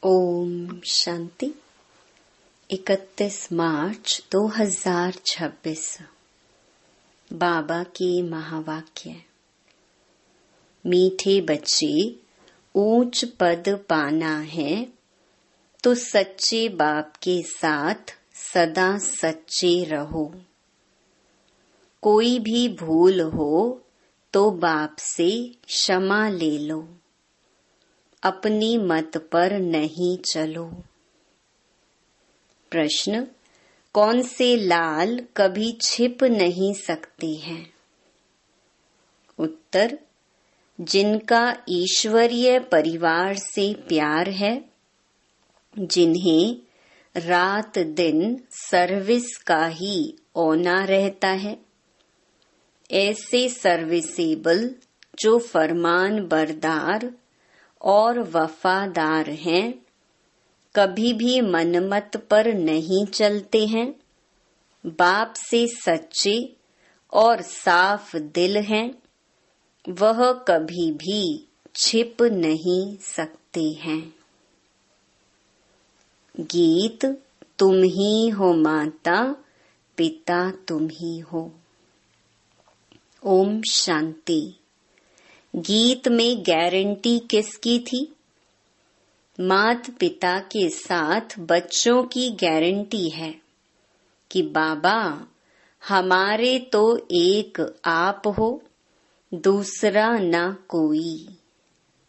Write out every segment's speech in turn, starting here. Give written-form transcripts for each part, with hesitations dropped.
ओम शांति। 31 मार्च 2026। बाबा के महावाक्य। मीठे बच्चे, ऊंच पद पाना है तो सच्चे बाप के साथ सदा सच्चे रहो। कोई भी भूल हो तो बाप से क्षमा ले लो। अपनी मत पर नहीं चलो। प्रश्न: कौन से लाल कभी छिप नहीं सकते हैं? उत्तर: जिनका ईश्वरीय परिवार से प्यार है, जिन्हें रात दिन सर्विस का ही औना रहता है। ऐसे सर्विसेबल जो फरमान बरदार और वफादार हैं, कभी भी मनमत पर नहीं चलते हैं, बाप से सच्चे और साफ दिल हैं, वह कभी भी छिप नहीं सकते हैं। गीत: तुम ही हो माता, पिता तुम ही हो। ओम शांति। गीत में गारंटी किसकी थी? माता पिता के साथ बच्चों की गारंटी है कि बाबा हमारे तो एक आप हो, दूसरा ना कोई।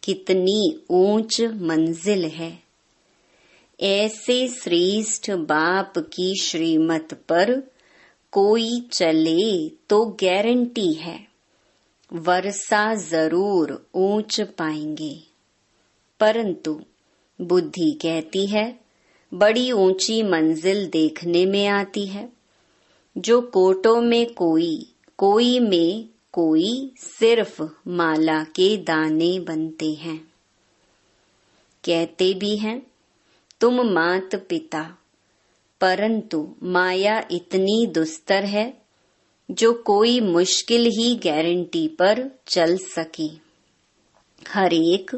कितनी ऊंच मंजिल है। ऐसे श्रेष्ठ बाप की श्रीमत पर कोई चले तो गारंटी है, वर्षा जरूर ऊंच पाएंगे। परंतु बुद्धि कहती है बड़ी ऊंची मंजिल देखने में आती है। जो कोटों में कोई, कोई में कोई, सिर्फ माला के दाने बनते हैं। कहते भी हैं तुम मात पिता, परंतु माया इतनी दुस्तर है जो कोई मुश्किल ही गारंटी पर चल सके। हर एक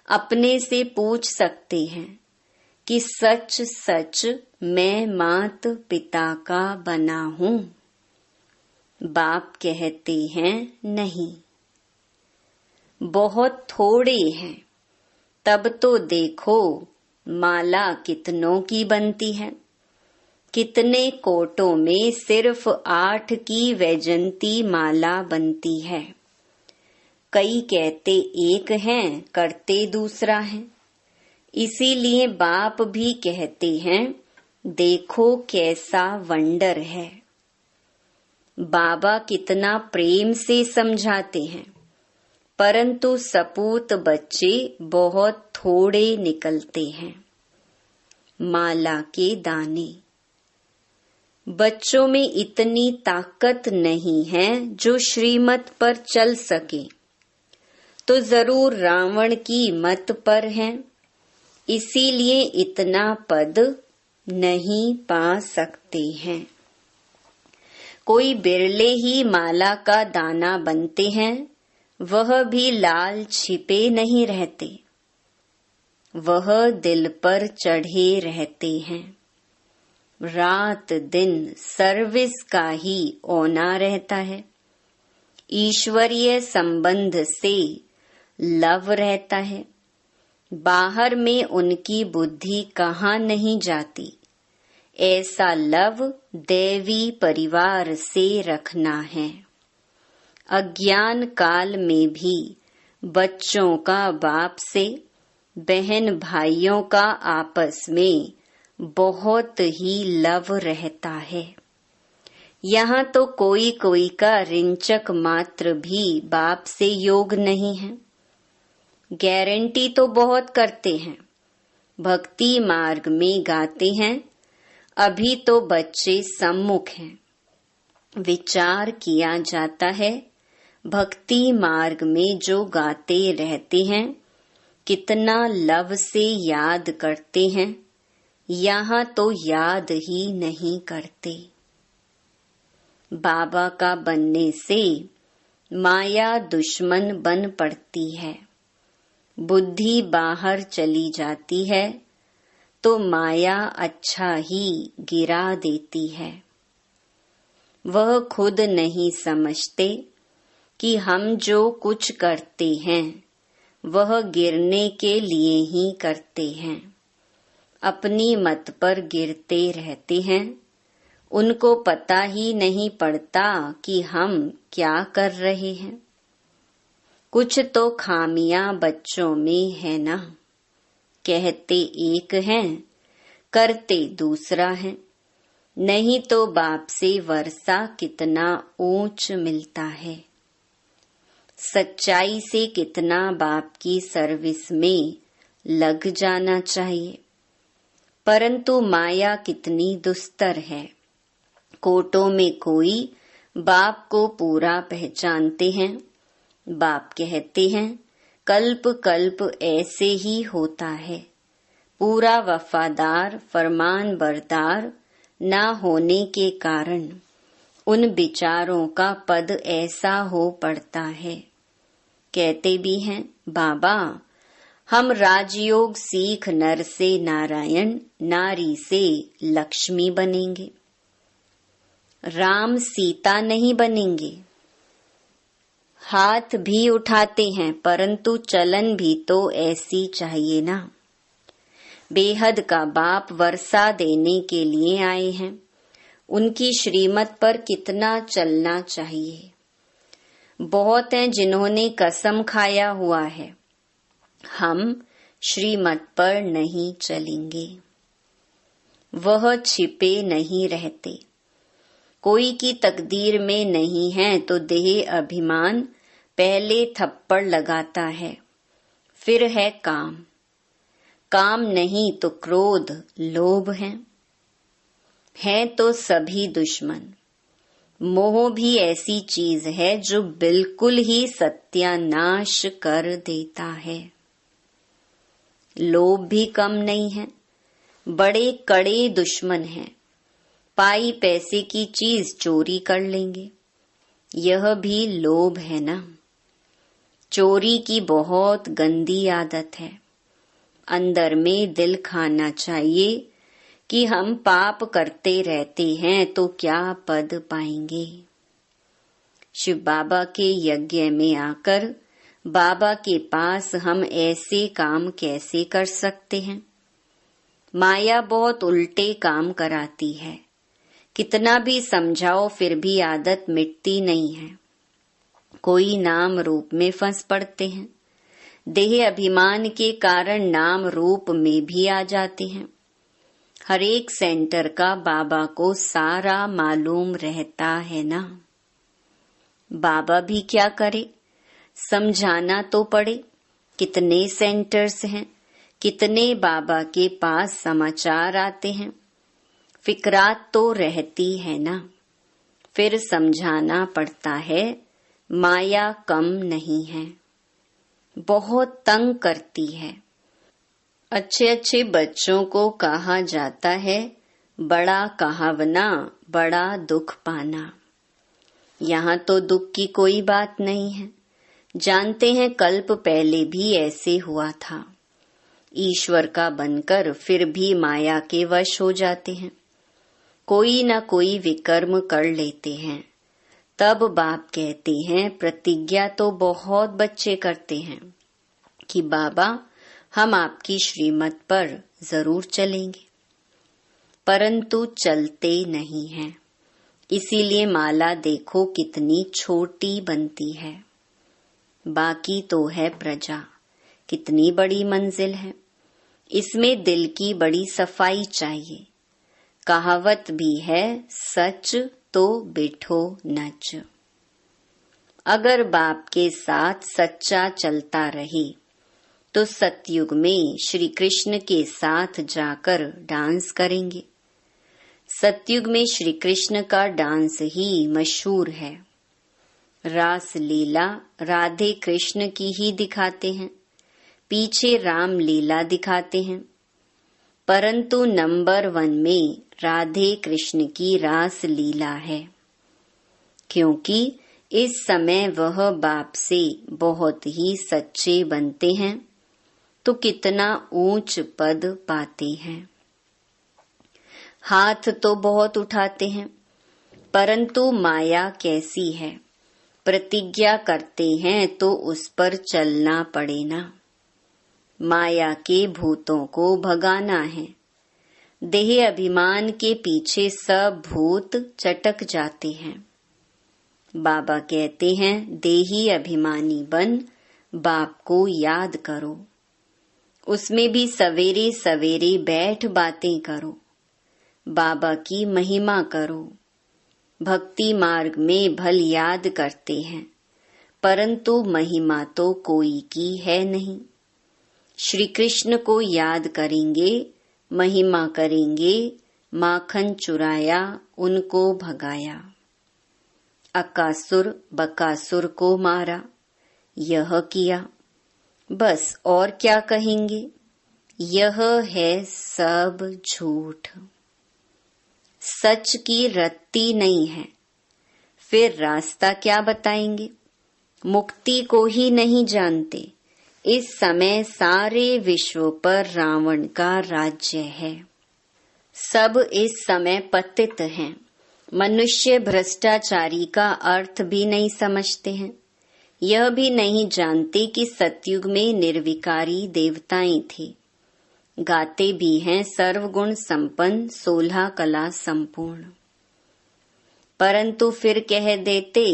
अपने से पूछ सकते हैं कि सच सच मैं मात पिता का बना हूँ? बाप कहते हैं नहीं। बहुत थोड़े हैं, तब तो देखो माला कितनों की बनती है। कितने कोटों में सिर्फ 8 की वैजंती माला बनती है। कई कहते एक हैं, करते दूसरा है। इसीलिए बाप भी कहते हैं देखो कैसा वंडर है। बाबा कितना प्रेम से समझाते हैं, परंतु सपूत बच्चे बहुत थोड़े निकलते हैं। माला के दाने। बच्चों में इतनी ताकत नहीं है जो श्रीमत पर चल सके, तो जरूर रावण की मत पर हैं। इसीलिए इतना पद नहीं पा सकते हैं। कोई बिरले ही माला का दाना बनते हैं, वह भी लाल छिपे नहीं रहते, वह दिल पर चढ़े रहते हैं। रात दिन सर्विस का ही औना रहता है। ईश्वरीय संबंध से लव रहता है। बाहर में उनकी बुद्धि कहाँ नहीं जाती। ऐसा लव दैवी परिवार से रखना है। अज्ञान काल में भी बच्चों का बाप से, बहन भाइयों का आपस में बहुत ही लव रहता है। यहाँ तो कोई कोई का रिंचक मात्र भी बाप से योग नहीं है। गारंटी तो बहुत करते हैं, भक्ति मार्ग में गाते हैं। अभी तो बच्चे सम्मुख हैं। विचार किया जाता है भक्ति मार्ग में जो गाते रहते हैं, कितना लव से याद करते हैं। यहाँ तो याद ही नहीं करते। बाबा का बनने से माया दुश्मन बन पड़ती है। बुद्धि बाहर चली जाती है, तो माया अच्छा ही गिरा देती है। वह खुद नहीं समझते कि हम जो कुछ करते हैं वह गिरने के लिए ही करते हैं। अपनी मत पर गिरते रहते हैं। उनको पता ही नहीं पड़ता कि हम क्या कर रहे हैं। कुछ तो खामियां बच्चों में है ना। कहते एक हैं, करते दूसरा है। नहीं तो बाप से वर्षा कितना ऊंच मिलता है। सच्चाई से कितना बाप की सर्विस में लग जाना चाहिए। परंतु माया कितनी दुस्तर है। कोटों में कोई बाप को पूरा पहचानते हैं। बाप कहते हैं कल्प कल्प ऐसे ही होता है। पूरा वफादार फरमान बरदार ना होने के कारण उन विचारों का पद ऐसा हो पड़ता है। कहते भी हैं बाबा हम राजयोग सीख नर से नारायण नारी से लक्ष्मी बनेंगे। राम सीता नहीं बनेंगे। हाथ भी उठाते हैं परंतु चलन भी तो ऐसी चाहिए ना। बेहद का बाप वर्षा देने के लिए आए हैं। उनकी श्रीमत पर कितना चलना चाहिए। बहुत हैं जिन्होंने कसम खाया हुआ है हम श्रीमत पर नहीं चलेंगे। वह छिपे नहीं रहते। कोई की तकदीर में नहीं है तो देह अभिमान पहले थप्पड़ लगाता है। फिर है काम। काम नहीं तो क्रोध लोभ है तो सभी दुश्मन। मोह भी ऐसी चीज है जो बिल्कुल ही सत्यानाश कर देता है। लोभ भी कम नहीं है। बड़े कड़े दुश्मन हैं। पाई पैसे की चीज चोरी कर लेंगे। यह भी लोभ है ना। चोरी की बहुत गंदी आदत है। अंदर में दिल खाना चाहिए कि हम पाप करते रहते हैं तो क्या पद पाएंगे। शिव बाबा के यज्ञ में आकर बाबा के पास हम ऐसे काम कैसे कर सकते हैं। माया बहुत उल्टे काम कराती है। कितना भी समझाओ फिर भी आदत मिटती नहीं है। कोई नाम रूप में फंस पड़ते हैं। देह अभिमान के कारण नाम रूप में भी आ जाते हैं। हर एक सेंटर का बाबा को सारा मालूम रहता है ना। बाबा भी क्या करे, समझाना तो पड़े। कितने सेंटर्स हैं, कितने बाबा के पास समाचार आते हैं। फिक्रात तो रहती है ना। फिर समझाना पड़ता है। माया कम नहीं है, बहुत तंग करती है। अच्छे अच्छे बच्चों को कहा जाता है बड़ा कहावना बड़ा दुख पाना। यहाँ तो दुख की कोई बात नहीं है। जानते हैं कल्प पहले भी ऐसे हुआ था। ईश्वर का बनकर फिर भी माया के वश हो जाते हैं। कोई न कोई विकर्म कर लेते हैं। तब बाप कहते हैं प्रतिज्ञा तो बहुत बच्चे करते हैं कि बाबा हम आपकी श्रीमत पर जरूर चलेंगे, परंतु चलते नहीं हैं। इसीलिए माला देखो कितनी छोटी बनती है। बाकी तो है प्रजा, कितनी बड़ी मंजिल है। इसमें दिल की बड़ी सफाई चाहिए। कहावत भी है सच तो बिठो नच। अगर बाप के साथ सच्चा चलता रहे तो सतयुग में श्री कृष्ण के साथ जाकर डांस करेंगे। सतयुग में श्री कृष्ण का डांस ही मशहूर है। रास लीला राधे कृष्ण की ही दिखाते हैं, पीछे राम लीला दिखाते हैं। परंतु नंबर 1 में राधे कृष्ण की रास लीला है, क्योंकि इस समय वह बाप से बहुत ही सच्चे बनते हैं तो कितना ऊंच पद पाते हैं। हाथ तो बहुत उठाते हैं, परंतु माया कैसी है, प्रतिज्ञा करते हैं तो उस पर चलना पड़े ना। माया के भूतों को भगाना है। देह अभिमान के पीछे सब भूत चटक जाते हैं। बाबा कहते हैं, देही अभिमानी बन बाप को याद करो। उसमें भी सवेरे सवेरे बैठ बातें करो, बाबा की महिमा करो। भक्ति मार्ग में भल याद करते हैं, परंतु महिमा तो कोई की है नहीं। श्री कृष्ण को याद करेंगे, महिमा करेंगे, माखन चुराया उनको भगाया। अकासुर बकासुर को मारा, यह किया, बस और क्या कहेंगे। यह है सब झूठ, सच की रत्ती नहीं है। फिर रास्ता क्या बताएंगे। मुक्ति को ही नहीं जानते। इस समय सारे विश्व पर रावण का राज्य है। सब इस समय पतित हैं। मनुष्य भ्रष्टाचारी का अर्थ भी नहीं समझते हैं। यह भी नहीं जानते कि सतयुग में निर्विकारी देवताएं थे। गाते भी हैं सर्वगुण संपन्न 16 कला संपूर्ण, परंतु फिर कह देते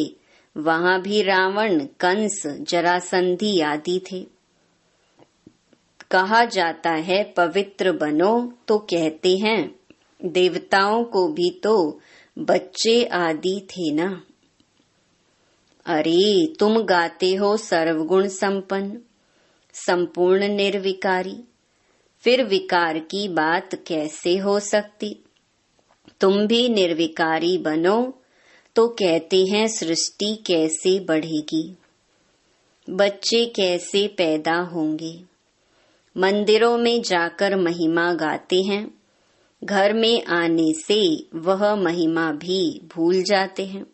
वहां भी रावण, कंस, जरासंधी आदि थे। कहा जाता है पवित्र बनो, तो कहते हैं देवताओं को भी तो बच्चे आदि थे ना। अरे तुम गाते हो सर्वगुण संपन्न, संपूर्ण निर्विकारी, फिर विकार की बात कैसे हो सकती। तुम भी निर्विकारी बनो तो कहते हैं सृष्टि कैसे बढ़ेगी, बच्चे कैसे पैदा होंगे। मंदिरों में जाकर महिमा गाते हैं, घर में आने से वह महिमा भी भूल जाते हैं।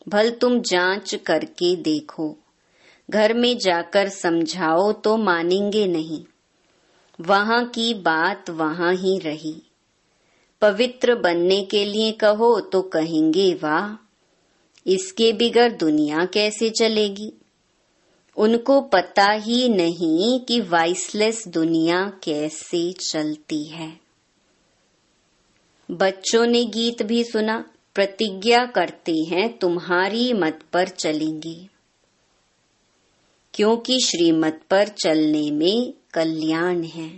भल तुम जांच करके देखो, घर में जाकर समझाओ तो मानेंगे नहीं। वहां की बात वहां ही रही। पवित्र बनने के लिए कहो तो कहेंगे वाह, इसके बिगर दुनिया कैसे चलेगी। उनको पता ही नहीं कि वाइसलेस दुनिया कैसे चलती है। बच्चों ने गीत भी सुना, प्रतिज्ञा करते हैं तुम्हारी मत पर चलेंगे, क्योंकि श्रीमत पर चलने में कल्याण है।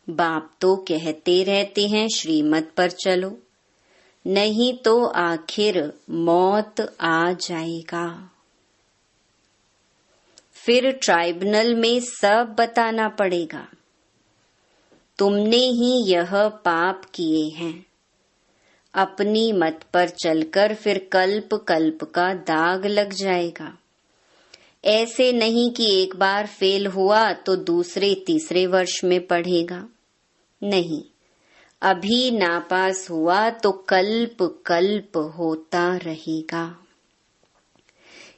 बाप तो कहते रहते हैं श्रीमत पर चलो, नहीं तो आखिर मौत आ जाएगा। फिर ट्राइब्यूनल में सब बताना पड़ेगा, तुमने ही यह पाप किए हैं। अपनी मत पर चलकर फिर कल्प कल्प का दाग लग जाएगा। ऐसे नहीं कि एक बार फेल हुआ तो दूसरे तीसरे वर्ष में पढ़ेगा। नहीं, अभी नापास हुआ तो कल्प कल्प होता रहेगा।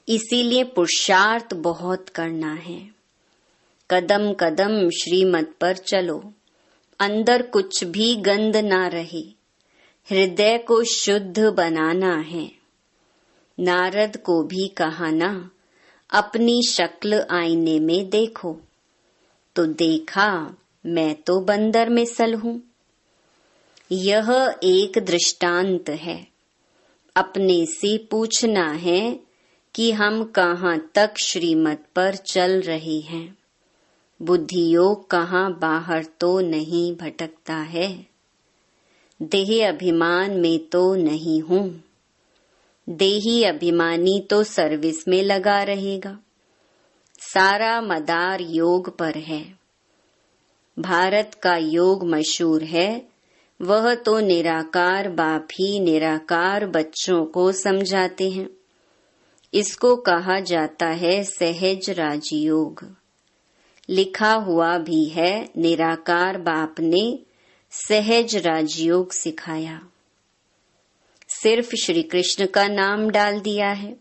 इसीलिए पुरुषार्थ बहुत करना है। कदम कदम श्रीमत पर चलो, अंदर कुछ भी गंद ना रहे। हृदय को शुद्ध बनाना है। नारद को भी कहा ना, अपनी शक्ल आईने में देखो, तो देखा मैं तो बंदर में सल हूं। यह एक दृष्टांत है। अपने से पूछना है कि हम कहाँ तक श्रीमत पर चल रहे हैं। बुद्धियोग कहाँ बाहर तो नहीं भटकता है। देह अभिमान में तो नहीं हूँ। देही अभिमानी तो सर्विस में लगा रहेगा। सारा मदार योग पर है। भारत का योग मशहूर है, वह तो निराकार बाप ही निराकार बच्चों को समझाते हैं। इसको कहा जाता है सहज राजयोग। लिखा हुआ भी है, निराकार बाप ने सहज राजयोग सिखाया। सिर्फ श्री कृष्ण का नाम डाल दिया है।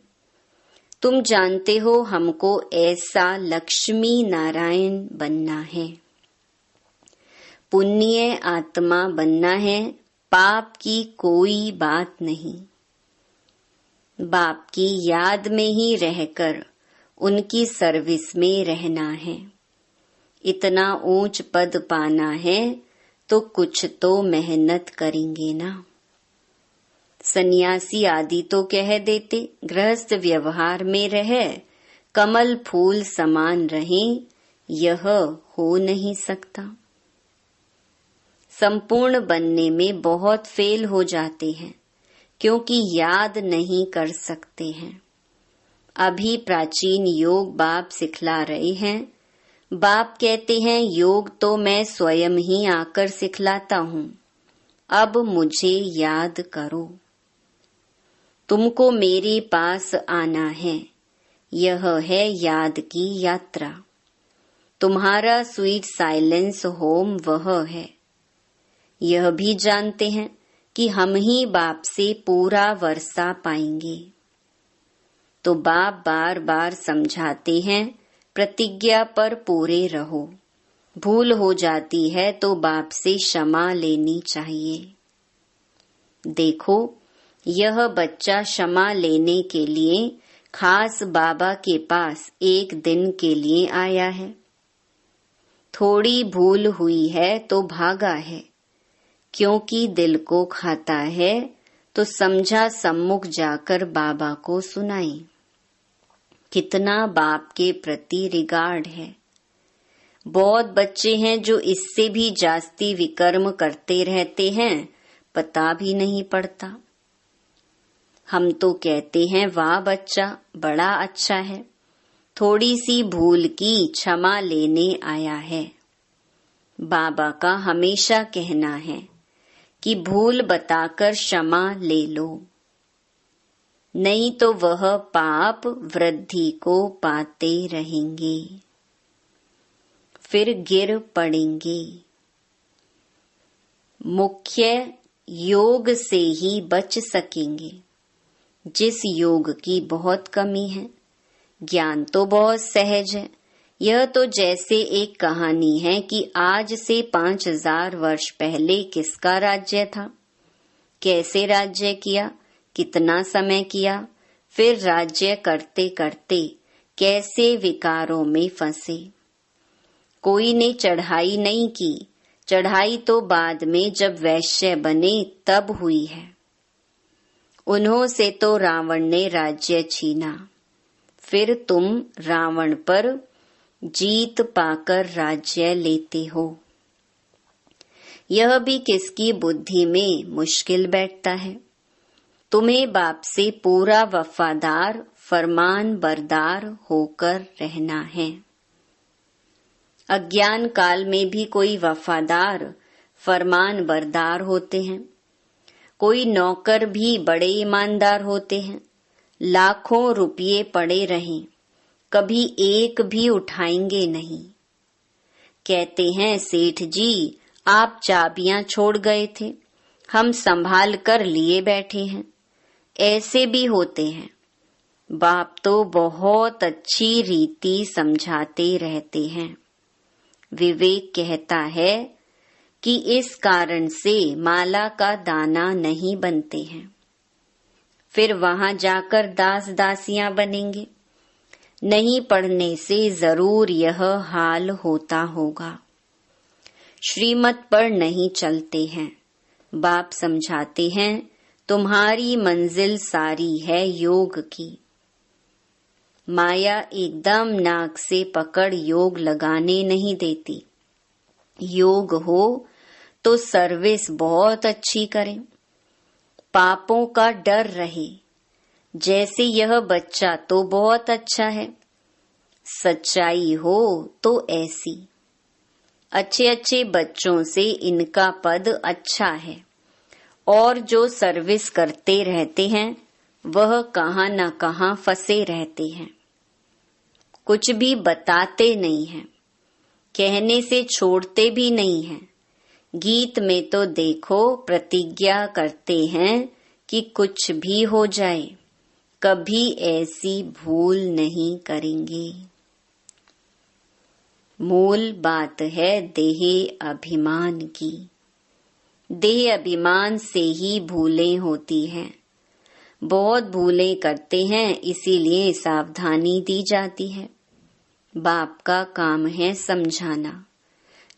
तुम जानते हो हमको ऐसा लक्ष्मी नारायण बनना है। पुण्य आत्मा बनना है, पाप की कोई बात नहीं। बाप की याद में ही रहकर उनकी सर्विस में रहना है। इतना ऊंच पद पाना है तो कुछ तो मेहनत करेंगे ना। सन्यासी आदि तो कह देते गृहस्थ व्यवहार में रहे, कमल फूल समान रहें, यह हो नहीं सकता। संपूर्ण बनने में बहुत फेल हो जाते हैं, क्योंकि याद नहीं कर सकते हैं। अभी प्राचीन योग बाप सिखला रहे हैं। बाप कहते हैं योग तो मैं स्वयं ही आकर सिखलाता हूँ, अब मुझे याद करो। तुमको मेरे पास आना है, यह है याद की यात्रा। तुम्हारा स्वीट साइलेंस होम वह है। यह भी जानते हैं कि हम ही बाप से पूरा वर्षा पाएंगे। तो बाप बार बार समझाते हैं प्रतिज्ञा पर पूरे रहो। भूल हो जाती है तो बाप से क्षमा लेनी चाहिए। देखो, यह बच्चा क्षमा लेने के लिए खास बाबा के पास एक दिन के लिए आया है। थोड़ी भूल हुई है तो भागा है, क्योंकि दिल को खाता है तो समझा सम्मुख जाकर बाबा को सुनाए। कितना बाप के प्रति रिगार्ड है। बहुत बच्चे हैं जो इससे भी जास्ती विकर्म करते रहते हैं, पता भी नहीं पड़ता। हम तो कहते हैं वाह बच्चा बड़ा अच्छा है, थोड़ी सी भूल की क्षमा लेने आया है। बाबा का हमेशा कहना है कि भूल बताकर क्षमा ले लो, नहीं तो वह पाप वृद्धि को पाते रहेंगे, फिर गिर पड़ेंगे। मुख्य योग से ही बच सकेंगे, जिस योग की बहुत कमी है। ज्ञान तो बहुत सहज है। यह तो जैसे एक कहानी है कि आज से 5000 वर्ष पहले किसका राज्य था, कैसे राज्य किया, कितना समय किया, फिर राज्य करते करते कैसे विकारों में फंसे। कोई ने चढ़ाई नहीं की, चढ़ाई तो बाद में जब वैश्य बने तब हुई है। उन्हों से तो रावण ने राज्य छीना, फिर तुम रावण पर जीत पाकर राज्य लेते हो। यह भी किसकी बुद्धि में मुश्किल बैठता है। तुम्हें बाप से पूरा वफादार फरमान बरदार होकर रहना है। अज्ञान काल में भी कोई वफादार फरमान बरदार होते हैं, कोई नौकर भी बड़े ईमानदार होते हैं। लाखों रुपये पड़े रहें, कभी एक भी उठाएंगे नहीं। कहते हैं सेठ जी आप चाबियां छोड़ गए थे, हम संभाल कर लिए बैठे हैं। ऐसे भी होते हैं। बाप तो बहुत अच्छी रीति समझाते रहते हैं। विवेक कहता है कि इस कारण से माला का दाना नहीं बनते हैं, फिर वहां जाकर दास दासियां बनेंगे। नहीं पढ़ने से जरूर यह हाल होता होगा। श्रीमत पर नहीं चलते हैं। बाप समझाते हैं तुम्हारी मंजिल सारी है योग की। माया एकदम नाक से पकड़ योग लगाने नहीं देती। योग हो तो सर्विस बहुत अच्छी करें, पापों का डर रहे। जैसे यह बच्चा तो बहुत अच्छा है, सच्चाई हो तो ऐसी। अच्छे अच्छे बच्चों से इनका पद अच्छा है, और जो सर्विस करते रहते हैं वह कहाँ न कहाँ फंसे रहते हैं। कुछ भी बताते नहीं हैं, कहने से छोड़ते भी नहीं हैं। गीत में तो देखो प्रतिज्ञा करते हैं कि कुछ भी हो जाए कभी ऐसी भूल नहीं करेंगे। मूल बात है देह अभिमान की। देह अभिमान से ही भूलें होती हैं। बहुत भूलें करते हैं, इसीलिए सावधानी दी जाती है। बाप का काम है समझाना।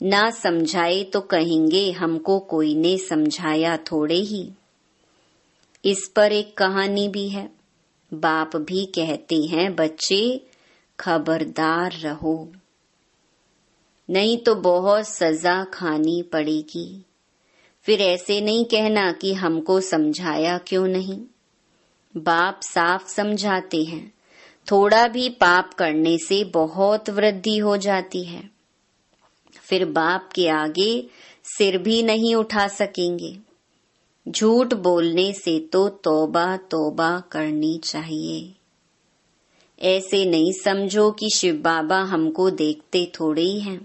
ना समझाए तो कहेंगे हमको कोई ने समझाया थोड़े ही। इस पर एक कहानी भी है। बाप भी कहते हैं बच्चे खबरदार रहो, नहीं तो बहुत सजा खानी पड़ेगी। फिर ऐसे नहीं कहना कि हमको समझाया क्यों नहीं। बाप साफ समझाते हैं, थोड़ा भी पाप करने से बहुत वृद्धि हो जाती है। फिर बाप के आगे सिर भी नहीं उठा सकेंगे। झूठ बोलने से तो तौबा तौबा करनी चाहिए। ऐसे नहीं समझो कि शिव बाबा हमको देखते थोड़े ही हैं।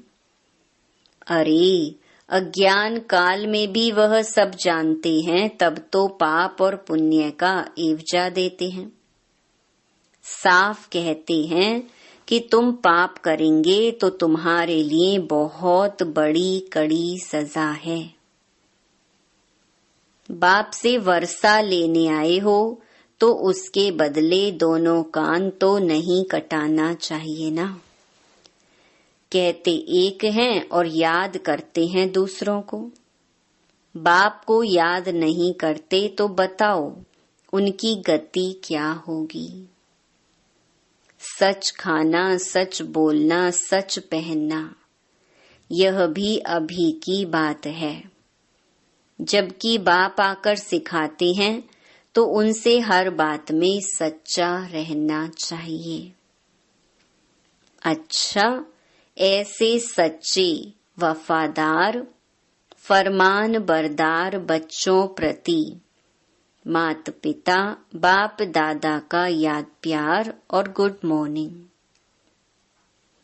अरे अज्ञान काल में भी वह सब जानते हैं, तब तो पाप और पुण्य का एवजा देते हैं। साफ कहते हैं कि तुम पाप करेंगे तो तुम्हारे लिए बहुत बड़ी कड़ी सजा है। बाप से वर्षा लेने आए हो तो उसके बदले दोनों कान तो नहीं कटाना चाहिए ना। कहते एक हैं और याद करते हैं दूसरों को। बाप को याद नहीं करते तो बताओ उनकी गति क्या होगी। सच खाना, सच बोलना, सच पहनना, यह भी अभी की बात है। जबकि बाप आकर सिखाते हैं तो उनसे हर बात में सच्चा रहना चाहिए। अच्छा, ऐसे सच्चे वफादार फरमान बरदार बच्चों प्रति माता पिता बाप दादा का याद प्यार और गुड मॉर्निंग।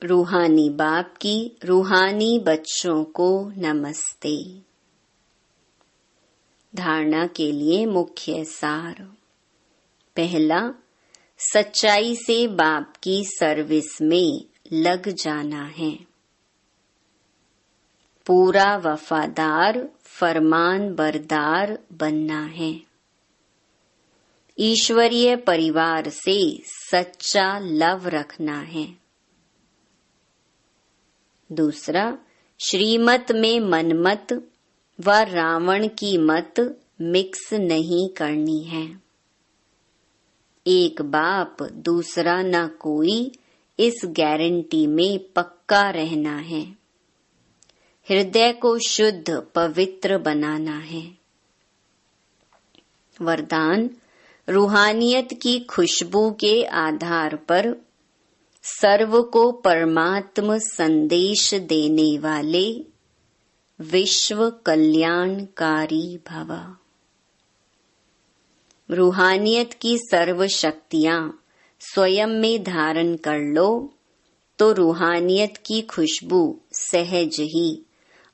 रूहानी बाप की रूहानी बच्चों को नमस्ते। धारणा के लिए मुख्य सार। पहला, सच्चाई से बाप की सर्विस में लग जाना है। पूरा वफादार फरमान बरदार बनना है। ईश्वरीय परिवार से सच्चा लव रखना है। दूसरा, श्रीमत में मनमत व रावण की मत मिक्स नहीं करनी है। एक बाप दूसरा न कोई, इस गारंटी में पक्का रहना है। हृदय को शुद्ध पवित्र बनाना है। वरदान, रूहानियत की खुशबू के आधार पर सर्व को परमात्म संदेश देने वाले विश्व कल्याणकारी भव। रूहानियत की सर्व शक्तियां स्वयं में धारण कर लो तो रूहानियत की खुशबू सहज ही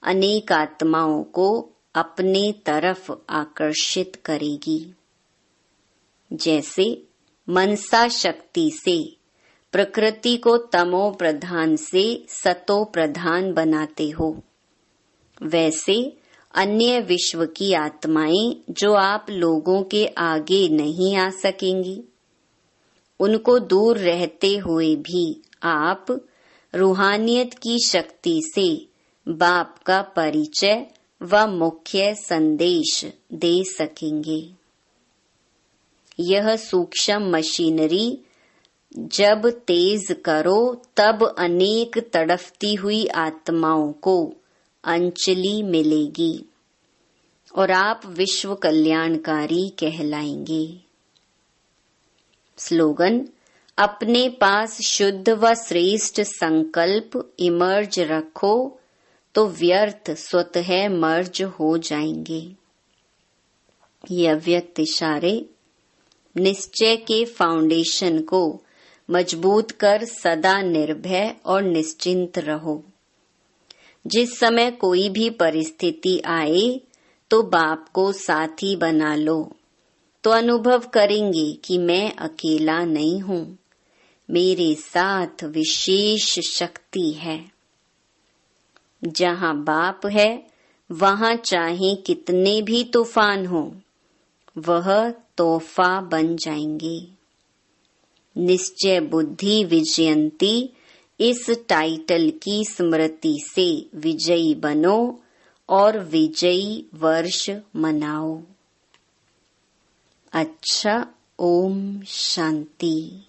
अनेक आत्माओं को अपने तरफ आकर्षित करेगी। जैसे मनसा शक्ति से प्रकृति को तमो प्रधान से सतो प्रधान बनाते हो, वैसे अन्य विश्व की आत्माएं जो आप लोगों के आगे नहीं आ सकेंगी, उनको दूर रहते हुए भी आप रूहानियत की शक्ति से बाप का परिचय व मुख्य संदेश दे सकेंगे। यह सूक्ष्म मशीनरी जब तेज करो तब अनेक तड़फती हुई आत्माओं को अंजलि मिलेगी और आप विश्व कल्याणकारी कहलाएंगे। स्लोगन, अपने पास शुद्ध व श्रेष्ठ संकल्प इमर्ज रखो तो व्यर्थ स्वतः मर्ज हो जाएंगे। ये अव्यक्त इशारे निश्चय के फाउंडेशन को मजबूत कर सदा निर्भय और निश्चिंत रहो। जिस समय कोई भी परिस्थिति आए तो बाप को साथी बना लो तो अनुभव करेंगे कि मैं अकेला नहीं हूँ, मेरे साथ विशेष शक्ति है। जहाँ बाप है वहाँ चाहे कितने भी तूफान हो, वह तोहफा बन जाएंगे। निश्चय बुद्धि विजयंती इस टाइटल की स्मृति से विजयी बनो और विजयी वर्ष मनाओ। अच्छा, ओम शांति।